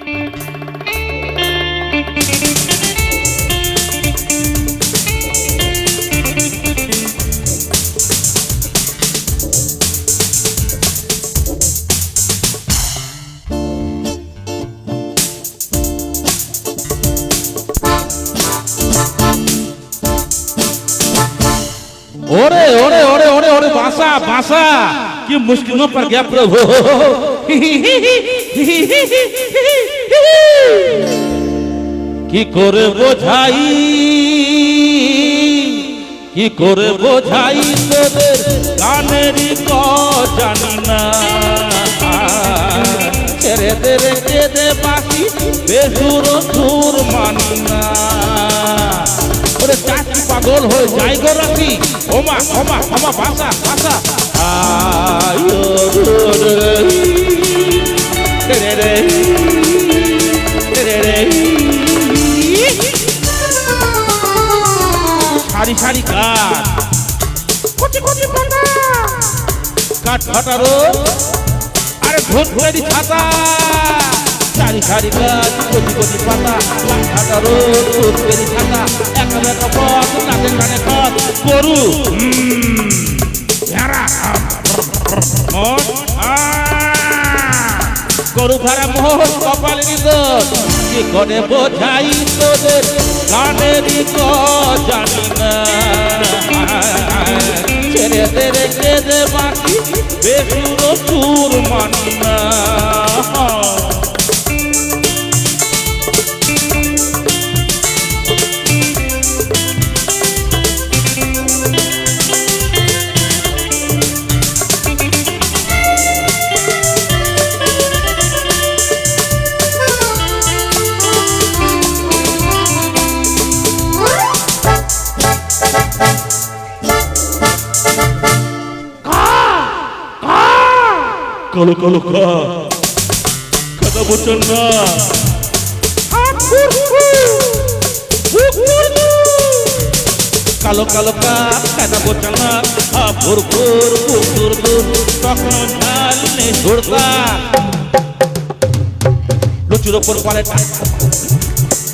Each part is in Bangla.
ओरे ओरे ओरे ओरे ओरे बासा बासा कि मुश्किलों पर गया प्रभु कि करे बोझाई कि करे बोझाई तोদের গানেরই ক জানি না ছেড়ে দে রেখে দে বাকি বেসুর সুর মানি না ওরে চাচি পাগল হয়ে যাই গো রাখি ওমা ওমা ওমা ভাষা ভাষা আয়ো রে রে রে রে সারি সারি কাঠ কচি কচি পাতা কাঠ ফাটারো আরে ধুত ধুয়েরি ছাতা সারি সারি কাঠ কচি কচি পাতা কাঠ ফাটারো ধুত ধুয়েরি ছাতা একা একা পথ নাচে গানে পথ গরু ভেড়া গরু ভেড়া মোহন কপালেরই দোষ কি করে বোঝাই তোদের গানেরই ক জানি না ছেড়ে দে রেখে দে বাকি বেসুর সুর মানি না কালো কালো কথা বলছেন না কালো কালো কথা বলছেন না ভোর ভোর ভোর ভোর তখন ঝাল নেই ঝোড়তা লুচুর ওপর পরে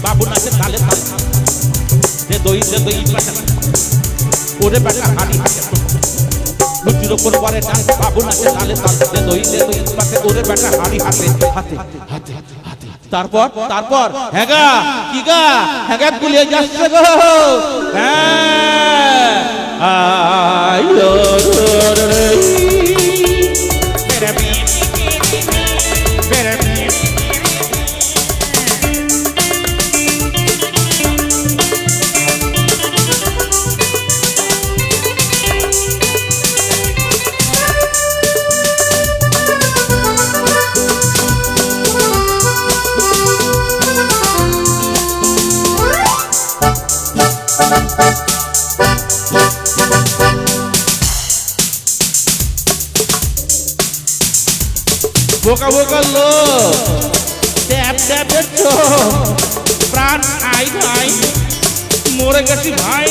বাবু নাচে তালে তালে দে দই ওরে বেটা হানি লুচির ওপর পরে ডাল বাবু নাচে তালে তালে দই পাশে ওরে বেটা হাড়ি হাতে হাতে হাতে হাতে তারপর তারপর হ্যাগা কি গা হ্যাগা গুলিয়ে যাচ্ছে গো হ্যাঁ আইলো রে বোকা বোকা লোক ট্যাপ ট্যাপের প্রাণ আই ভাই মরে গেছি ভাই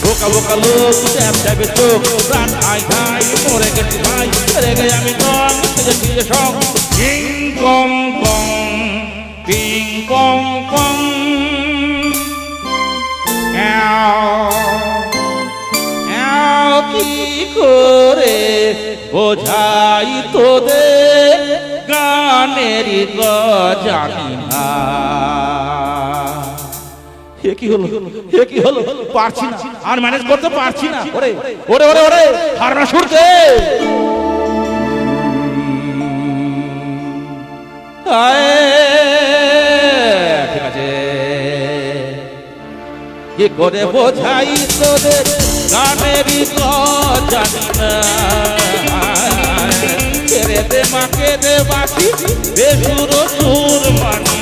বোকা বোকা লোক ট্যাপ ট্যাপের প্রাণ আই ভাই মরে গেছি ভাই রেগে আমি দম সেজে ফিরে সং পিং পং পং পিং পং পং কি করে বোঝাই তোদের গানেরই ক জানি না কি হলো পারছি না আর ম্যানেজ করতে পারছি না ওরে ওরে ওরে ওরে হারনা শুরতে ঠিক আছে কি করে বোঝাই তোদের গানেরই ক জানি না ছেড়ে দে মাকে দে বাকি বেসুর সুর মানি